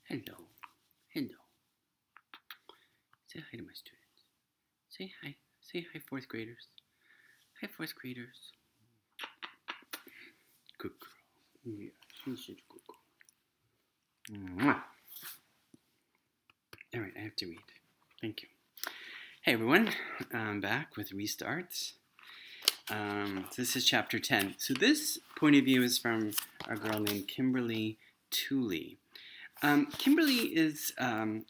Hello. Hello. Say hi to my students. Say hi. Say hi, fourth graders. Hi, fourth graders. Good girl. Yeah, she's such a good girl. Mwah. All right, I have to read. Thank you. Hey, everyone. I'm back with Restarts. This is chapter 10. So this point of view is from a girl named Kimberly Tooley. Kimberly is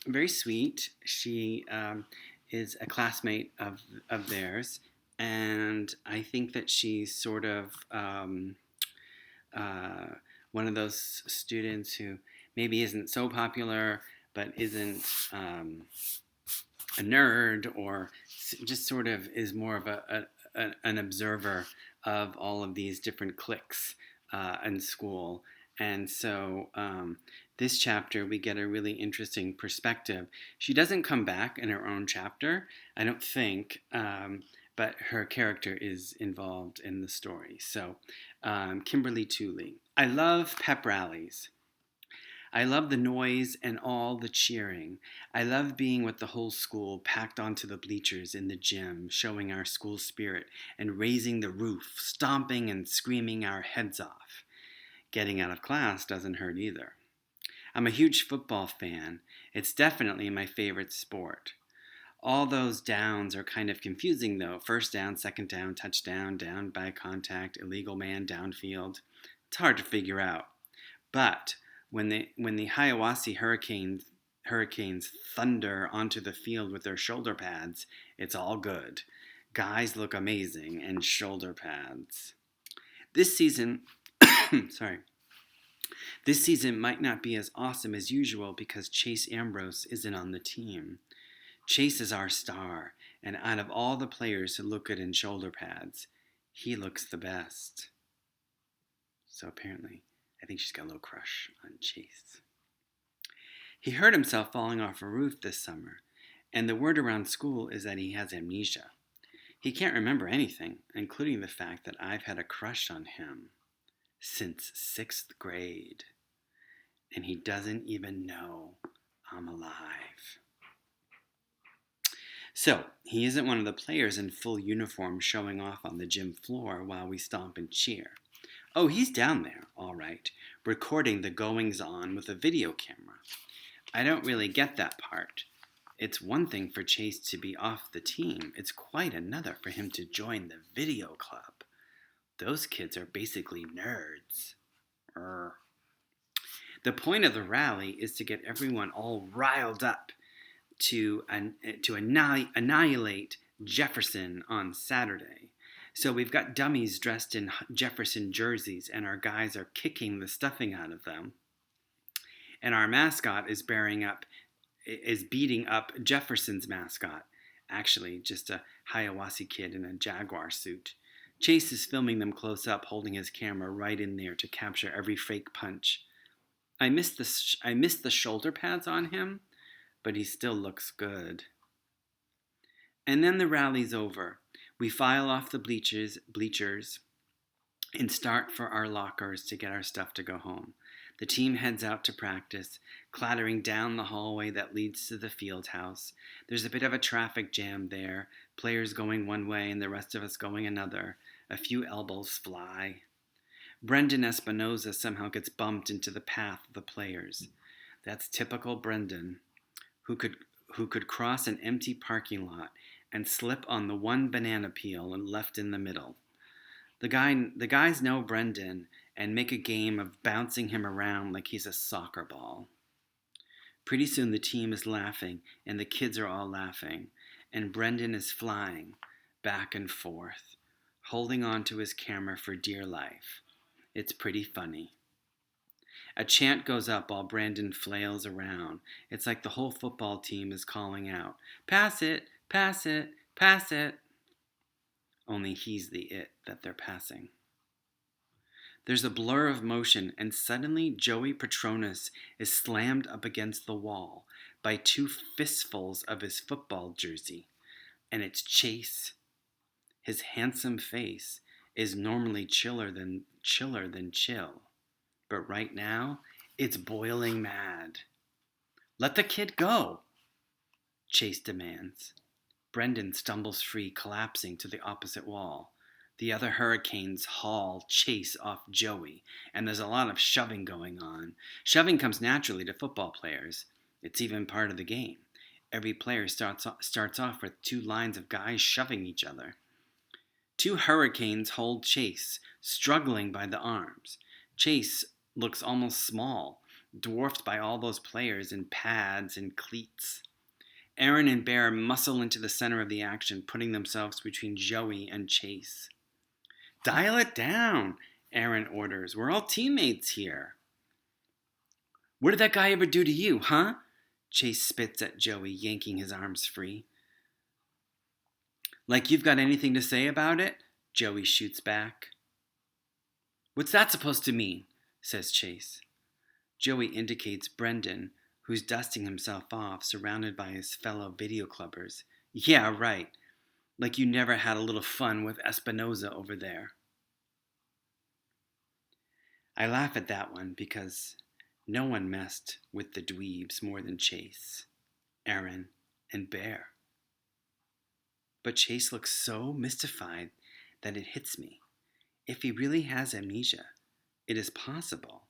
very sweet. She is a classmate of theirs, and I think that she's sort of one of those students who maybe isn't so popular, but isn't a nerd, or just sort of is more of an observer of all of these different cliques in school. And so this chapter, we get a really interesting perspective. She doesn't come back in her own chapter, I don't think, but her character is involved in the story. So Kimberly Tooley. I love pep rallies. I love the noise and all the cheering. I love being with the whole school packed onto the bleachers in the gym, showing our school spirit and raising the roof, stomping and screaming our heads off. Getting out of class doesn't hurt either. I'm a huge football fan. It's definitely my favorite sport. All those downs are kind of confusing though. First down, second down, touchdown, down by contact, illegal man, downfield. It's hard to figure out. But when the Hiawassee Hurricanes thunder onto the field with their shoulder pads, it's all good. Guys look amazing in shoulder pads. This season, sorry. This season might not be as awesome as usual because Chase Ambrose isn't on the team. Chase is our star, and out of all the players who look good in shoulder pads, he looks the best. So apparently, I think she's got a little crush on Chase. He hurt himself falling off a roof this summer, and the word around school is that he has amnesia. He can't remember anything, including the fact that I've had a crush on him since 6th grade, and he doesn't even know I'm alive. So, he isn't one of the players in full uniform showing off on the gym floor while we stomp and cheer. Oh, he's down there, all right, recording the goings-on with a video camera. I don't really get that part. It's one thing for Chase to be off the team. It's quite another for him to join the video club. Those kids are basically nerds. The point of the rally is to get everyone all riled up to annihilate Jefferson on Saturday. So we've got dummies dressed in Jefferson jerseys, and our guys are kicking the stuffing out of them. And our mascot is beating up Jefferson's mascot. Actually, just a Hiawassee kid in a Jaguar suit. Chase is filming them close up, holding his camera right in there to capture every fake punch. I missed the shoulder pads on him, but he still looks good. And then the rally's over. We file off the bleachers and start for our lockers to get our stuff to go home. The team heads out to practice, clattering down the hallway that leads to the field house. There's a bit of a traffic jam there, players going one way and the rest of us going another. A few elbows fly. Brendan Espinoza somehow gets bumped into the path of the players. That's typical Brendan, who could cross an empty parking lot and slip on the one banana peel and left in the middle. The guys know Brendan and make a game of bouncing him around like he's a soccer ball. Pretty soon the team is laughing and the kids are all laughing, and Brendan is flying back and forth, holding on to his camera for dear life. It's pretty funny. A chant goes up while Brandon flails around. It's like the whole football team is calling out, "Pass it, pass it, pass it." Only he's the it that they're passing. There's a blur of motion, and suddenly Joey Petronas is slammed up against the wall by two fistfuls of his football jersey, and it's Chase. His handsome face is normally chiller than chill, but right now it's boiling mad. Let the kid go, Chase demands. Brendan stumbles free, collapsing to the opposite wall. The other Hurricanes haul Chase off Joey, and there's a lot of shoving going on. Shoving comes naturally to football players. It's even part of the game. Every player starts off with two lines of guys shoving each other. Two Hurricanes hold Chase, struggling by the arms. Chase looks almost small, dwarfed by all those players in pads and cleats. Aaron and Bear muscle into the center of the action, putting themselves between Joey and Chase. Dial it down, Aaron orders. We're all teammates here. What did that guy ever do to you, huh? Chase spits at Joey, yanking his arms free. Like you've got anything to say about it? Joey shoots back. What's that supposed to mean? Says Chase. Joey indicates Brendan, who's dusting himself off, surrounded by his fellow video clubbers. Yeah, right. Like you never had a little fun with Espinoza over there. I laugh at that one because no one messed with the dweebs more than Chase, Aaron, and Bear. But Chase looks so mystified that it hits me. If he really has amnesia, it is possible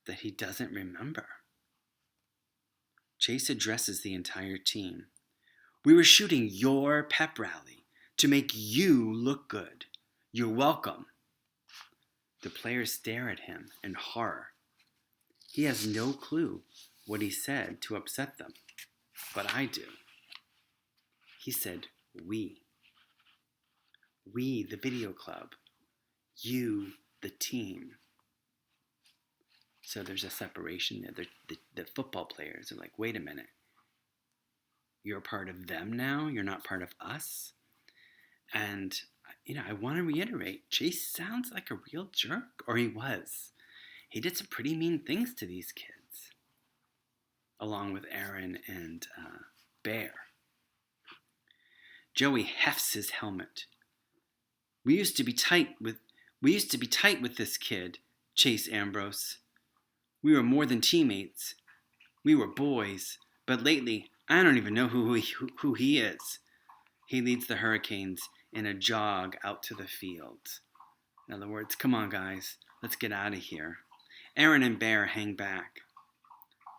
that he doesn't remember. Chase addresses the entire team. We were shooting your pep rally to make you look good. You're welcome. The players stare at him in horror. He has no clue what he said to upset them, but I do. He said, we. We, the video club. You, the team. So there's a separation there. The football players are like, wait a minute. You're part of them now? You're not part of us? And, I want to reiterate, Chase sounds like a real jerk, or he was. He did some pretty mean things to these kids, along with Aaron and Bear. Joey hefts his helmet. We used to be tight with this kid, Chase Ambrose. We were more than teammates. We were boys. But lately, I don't even know who he is. He leads the Hurricanes in a jog out to the field. In other words, come on, guys. Let's get out of here. Aaron and Bear hang back.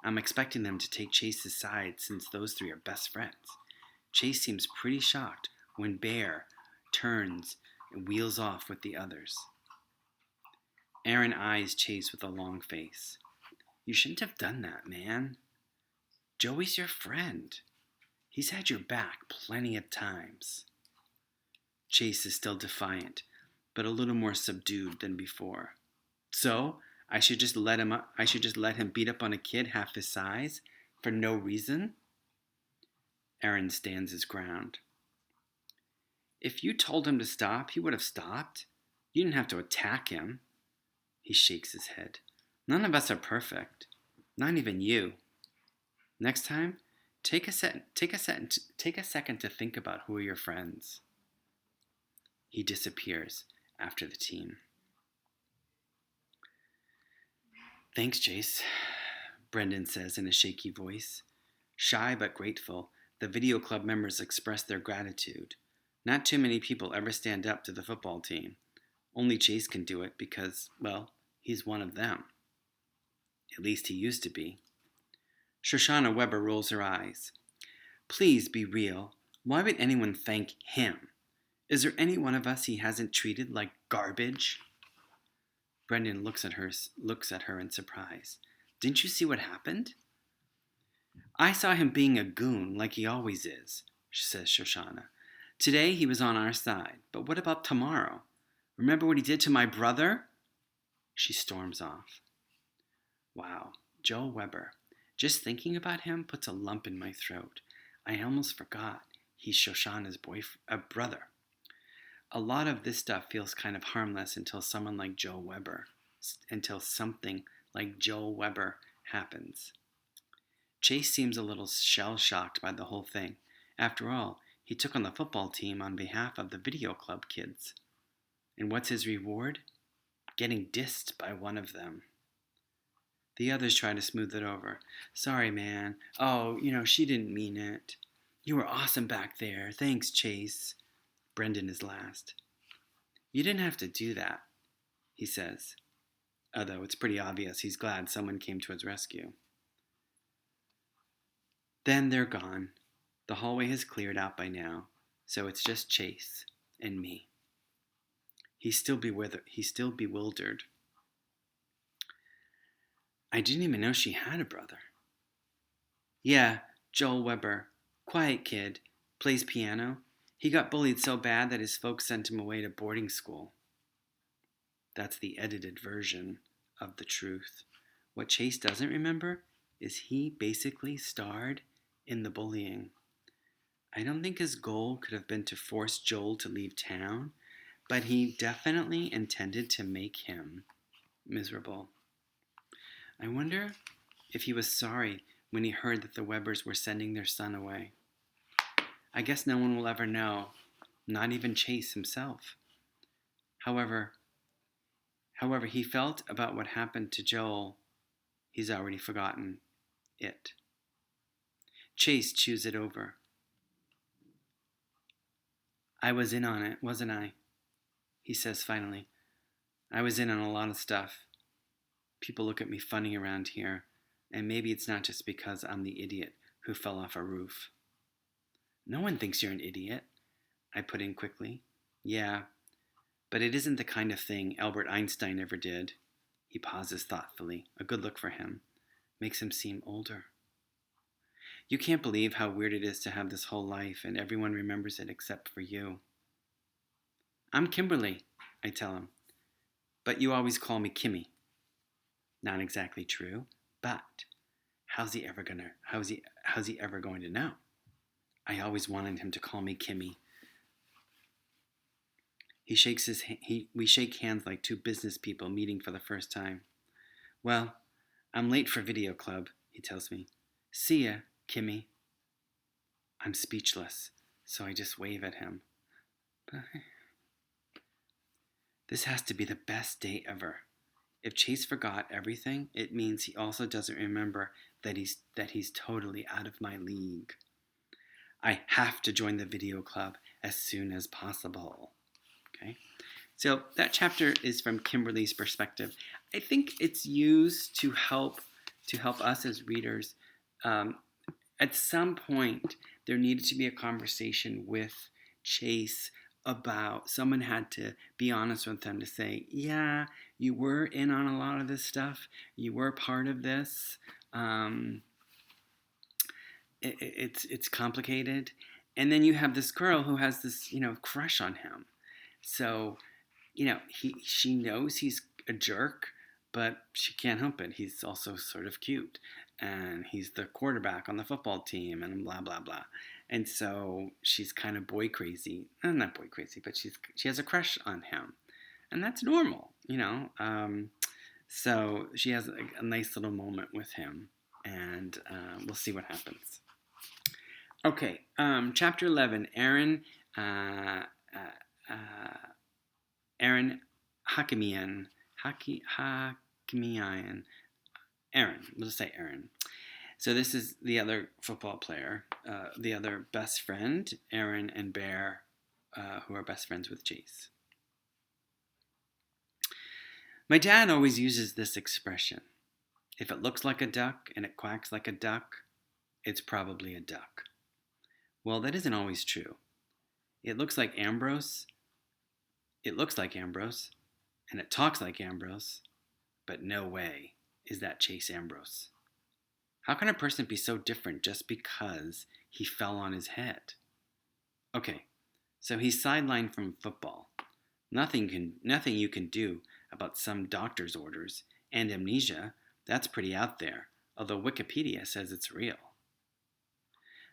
I'm expecting them to take Chase's side since those three are best friends. Chase seems pretty shocked when Bear turns and wheels off with the others. Aaron eyes Chase with a long face. You shouldn't have done that, man. Joey's your friend. He's had your back plenty of times. Chase is still defiant, but a little more subdued than before. So, I should just let him beat up on a kid half his size for no reason? Aaron stands his ground. If you told him to stop, he would have stopped. You didn't have to attack him. He shakes his head. None of us are perfect. Not even you. Next time, take a second to think about who are your friends. He disappears after the team. Thanks, Chase, Brendan says in a shaky voice. Shy but grateful, the video club members express their gratitude. Not too many people ever stand up to the football team. Only Chase can do it because, well, he's one of them. At least he used to be. Shoshana Weber rolls her eyes. Please be real. Why would anyone thank him? Is there any one of us he hasn't treated like garbage? Brendan looks at her in surprise. Didn't you see what happened? I saw him being a goon like he always is, says Shoshana. Today he was on our side, but what about tomorrow? Remember what he did to my brother? She storms off. Wow, Joel Weber. Just thinking about him puts a lump in my throat. I almost forgot he's Shoshana's brother. A lot of this stuff feels kind of harmless until something like Joel Weber happens. Chase seems a little shell-shocked by the whole thing. After all, he took on the football team on behalf of the video club kids. And what's his reward? Getting dissed by one of them. The others try to smooth it over. Sorry, man. Oh, she didn't mean it. You were awesome back there. Thanks, Chase. Brendan is last. You didn't have to do that, he says, although it's pretty obvious he's glad someone came to his rescue. Then they're gone. The hallway has cleared out by now, so it's just Chase and me. He's still bewildered. I didn't even know she had a brother. Yeah, Joel Weber. Quiet kid. Plays piano. He got bullied so bad that his folks sent him away to boarding school. That's the edited version of the truth. What Chase doesn't remember is he basically starred in the bullying. I don't think his goal could have been to force Joel to leave town, but he definitely intended to make him miserable. I wonder if he was sorry when he heard that the Webbers were sending their son away. I guess no one will ever know, not even Chase himself. However he felt about what happened to Joel, he's already forgotten it. Chase chews it over. I was in on it, wasn't I? He says finally. I was in on a lot of stuff. People look at me funny around here, and maybe it's not just because I'm the idiot who fell off a roof. No one thinks you're an idiot, I put in quickly. Yeah, but it isn't the kind of thing Albert Einstein ever did. He pauses thoughtfully, a good look for him. Makes him seem older. You can't believe how weird it is to have this whole life and everyone remembers it except for you. I'm Kimberly, I tell him, but you always call me Kimmy. Not exactly true, but how's he ever going to know? I always wanted him to call me Kimmy. We shake hands like two business people meeting for the first time. Well, I'm late for video club, he tells me. See ya, Kimmy. I'm speechless, so I just wave at him. This has to be the best day ever. If Chase forgot everything, it means he also doesn't remember that he's totally out of my league. I have to join the video club as soon as possible. Okay, so that chapter is from Kimberly's perspective. I think it's used to help us as readers. At some point, there needed to be a conversation with Chase about, someone had to be honest with them to say, yeah, you were in on a lot of this stuff. You were part of this. It's complicated. And then you have this girl who has this, crush on him. So, she knows he's a jerk, but she can't help it. He's also sort of cute. And he's the quarterback on the football team and blah, blah, blah. And so she's kind of boy crazy. Not boy crazy, but she has a crush on him. And that's normal, So she has a nice little moment with him. And we'll see what happens. Okay, chapter 11, Aaron Hakimian. Aaron, we'll just say Aaron. So this is the other football player, the other best friend, Aaron and Bear, who are best friends with Chase. My dad always uses this expression. If it looks like a duck and it quacks like a duck, it's probably a duck. Well, that isn't always true. It looks like Ambrose, and it talks like Ambrose, but no way is that Chase Ambrose. How can a person be so different just because he fell on his head? Okay, so he's sidelined from football. Nothing you can do about some doctor's orders and amnesia. That's pretty out there, although Wikipedia says it's real.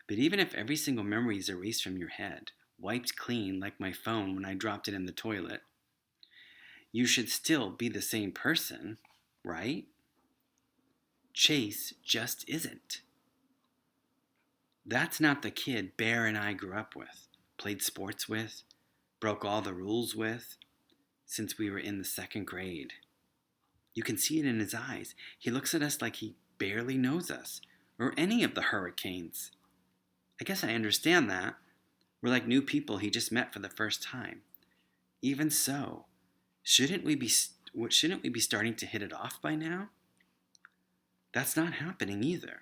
But even if every single memory is erased from your head, wiped clean like my phone when I dropped it in the toilet, you should still be the same person, right? Chase just isn't. That's not the kid Bear and I grew up with, played sports with, broke all the rules with, since we were in the second grade. You can see it in his eyes. He looks at us like he barely knows us, or any of the hurricanes. I guess I understand that. We're like new people he just met for the first time. Even so, shouldn't we be starting to hit it off by now? That's not happening either.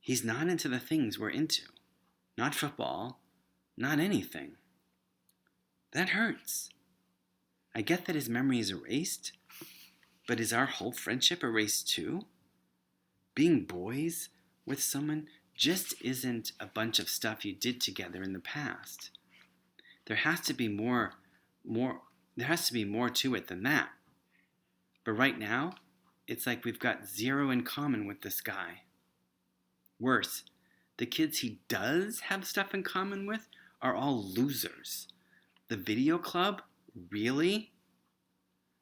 He's not into the things we're into. Not football, not anything. That hurts. I get that his memory is erased, but is our whole friendship erased too? Being boys with someone just isn't a bunch of stuff you did together in the past. There has to be more to it than that. But right now, it's like we've got zero in common with this guy. Worse, the kids he does have stuff in common with are all losers. The video club? Really?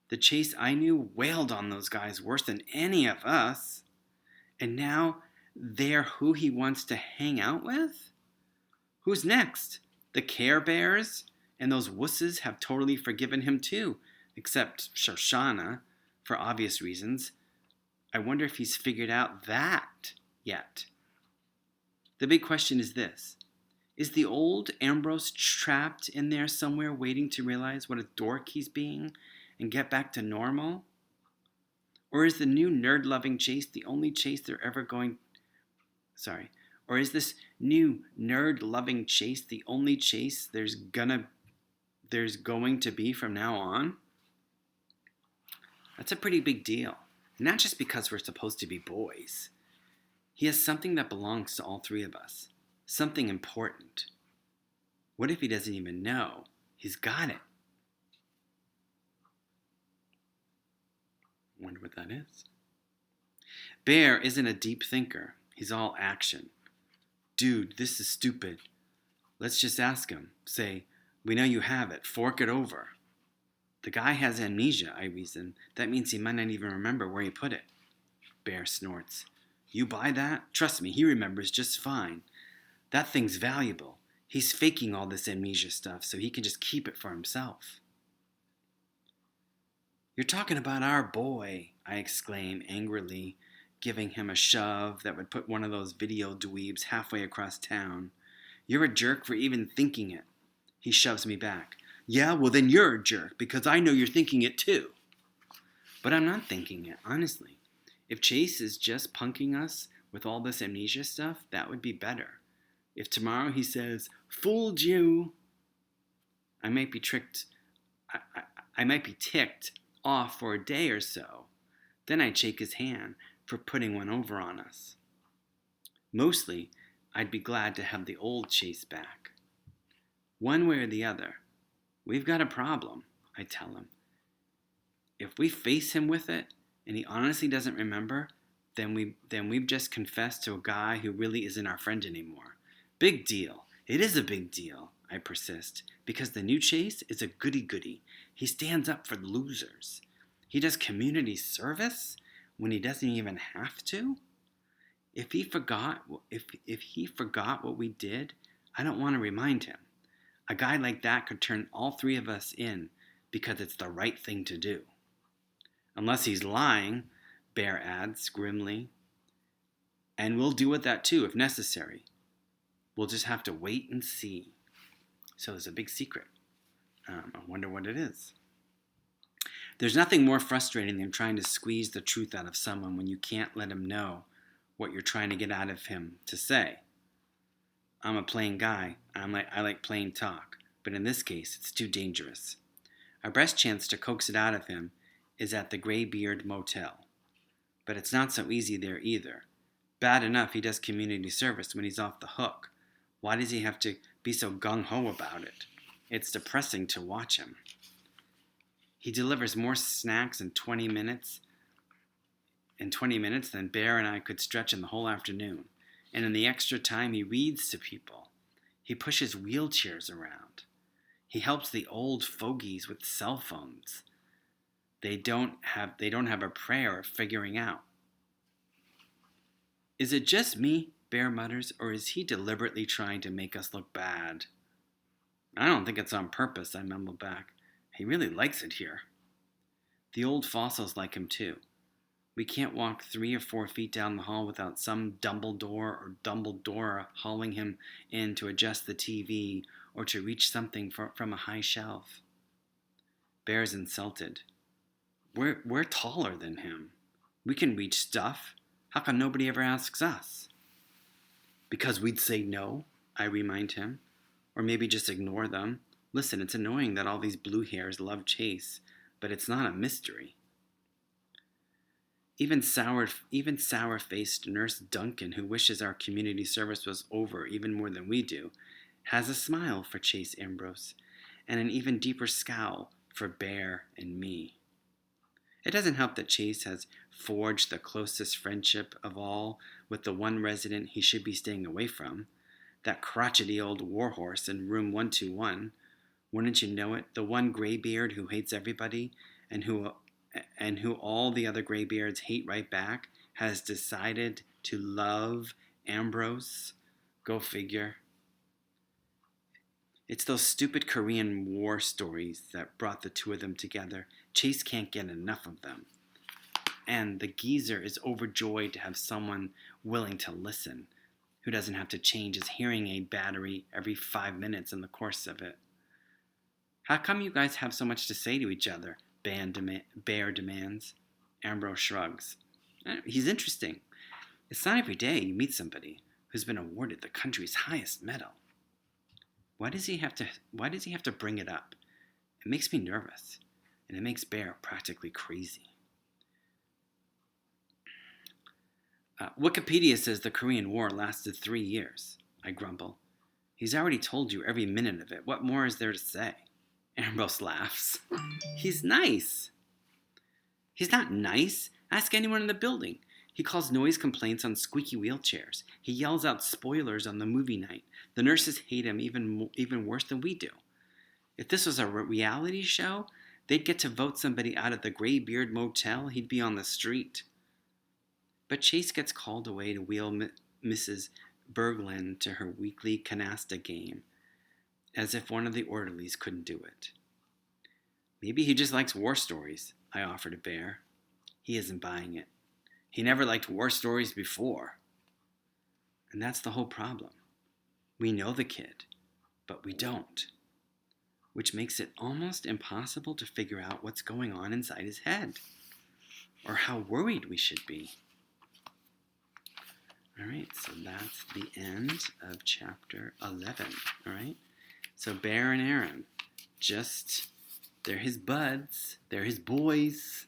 The Chase I knew wailed on those guys worse than any of us. And now they're who he wants to hang out with? Who's next? The Care Bears? And those wusses have totally forgiven him too, except Shoshana, for obvious reasons. I wonder if he's figured out that yet. The big question is this. Is the old Ambrose trapped in there somewhere waiting to realize what a dork he's being and get back to normal? Or is the new nerd-loving Chase the only Chase they're ever going... Or is this new nerd-loving Chase the only Chase there's going to be from now on? That's a pretty big deal. Not just because we're supposed to be boys. He has something that belongs to all three of us. Something important. What if he doesn't even know? He's got it. Wonder what that is. Bear isn't a deep thinker. He's all action. Dude, this is stupid. Let's just ask him. Say, we know you have it. Fork it over. The guy has amnesia, I reason. That means he might not even remember where he put it. Bear snorts. You buy that? Trust me, he remembers just fine. That thing's valuable. He's faking all this amnesia stuff so he can just keep it for himself. You're talking about our boy, I exclaim angrily, giving him a shove that would put one of those video dweebs halfway across town. You're a jerk for even thinking it. He shoves me back. Yeah, well then you're a jerk, because I know you're thinking it too. But I'm not thinking it, honestly. If Chase is just punking us with all this amnesia stuff, that would be better. If tomorrow he says, fooled you, I might be ticked off for a day or so. Then I'd shake his hand for putting one over on us. Mostly, I'd be glad to have the old Chase back. One way or the other, we've got a problem, I tell him. If we face him with it, and he honestly doesn't remember, then we've just confessed to a guy who really isn't our friend anymore. Big deal. It is a big deal, I persist, because the new Chase is a goody-goody. He stands up for the losers. He does community service when he doesn't even have to. If he forgot what we did, I don't want to remind him. A guy like that could turn all three of us in because it's the right thing to do. Unless he's lying, Bear adds grimly. And we'll deal with that too if necessary. We'll just have to wait and see. So there's a big secret. I wonder what it is. There's nothing more frustrating than trying to squeeze the truth out of someone when you can't let him know what you're trying to get out of him to say. I'm a plain guy. I like plain talk. But in this case, it's too dangerous. Our best chance to coax it out of him is at the Graybeard Motel. But it's not so easy there either. Bad enough he does community service when he's off the hook. Why does he have to be so gung-ho about it? It's depressing to watch him. He delivers more snacks in 20 minutes than Bear and I could stretch in the whole afternoon. And in the extra time he reads to people. He pushes wheelchairs around. He helps the old fogies with cell phones. They don't have a prayer of figuring out. Is it just me, Bear mutters, or is he deliberately trying to make us look bad? I don't think it's on purpose, I mumble back. He really likes it here. The old fossils like him too. We can't walk 3 or 4 feet down the hall without some Dumbledore or Dumbledora hauling him in to adjust the TV or to reach something from a high shelf. Bear's insulted. We're taller than him. We can reach stuff. How come nobody ever asks us? Because we'd say no, I remind him. Or maybe just ignore them. Listen, it's annoying that all these blue hairs love Chase, but it's not a mystery. Even sour-faced Nurse Duncan, who wishes our community service was over even more than we do, has a smile for Chase Ambrose, and an even deeper scowl for Bear and me. It doesn't help that Chase has forged the closest friendship of all with the one resident he should be staying away from, that crotchety old warhorse in room 121. Wouldn't you know it, the one graybeard who hates everybody and who all the other graybeards hate right back has decided to love Ambrose? Go figure. It's those stupid Korean War stories that brought the two of them together. Chase can't get enough of them. And the geezer is overjoyed to have someone willing to listen, who doesn't have to change his hearing aid battery every 5 minutes in the course of it. How come you guys have so much to say to each other? Bear demands. Ambrose shrugs. He's interesting. It's not every day you meet somebody who's been awarded the country's highest medal. Why does he have to bring it up? It makes me nervous, and it makes Bear practically crazy. Wikipedia says the Korean War lasted 3 years, I grumble. He's already told you every minute of it. What more is there to say? Ambrose laughs. He's nice. He's not nice. Ask anyone in the building. He calls noise complaints on squeaky wheelchairs. He yells out spoilers on the movie night. The nurses hate him even worse than we do. If this was a reality show, they'd get to vote somebody out of the Graybeard Motel. He'd be on the street. But Chase gets called away to wheel Mrs. Berglund to her weekly canasta game, as if one of the orderlies couldn't do it. Maybe he just likes war stories, I offer to Bear. He isn't buying it. He never liked war stories before. And that's the whole problem. We know the kid, but we don't. Which makes it almost impossible to figure out what's going on inside his head, or how worried we should be. All right, so that's the end of chapter 11, all right? So Bear and Aaron, they're his buds, they're his boys,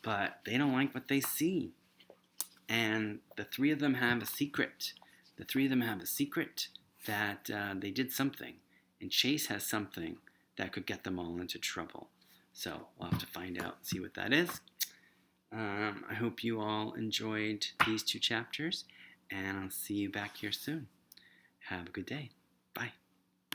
but they don't like what they see. And the three of them have a secret. The three of them have a secret that they did something. And Chase has something that could get them all into trouble. So we'll have to find out, see what that is. I hope you all enjoyed these 2 chapters, and I'll see you back here soon. Have a good day. Bye.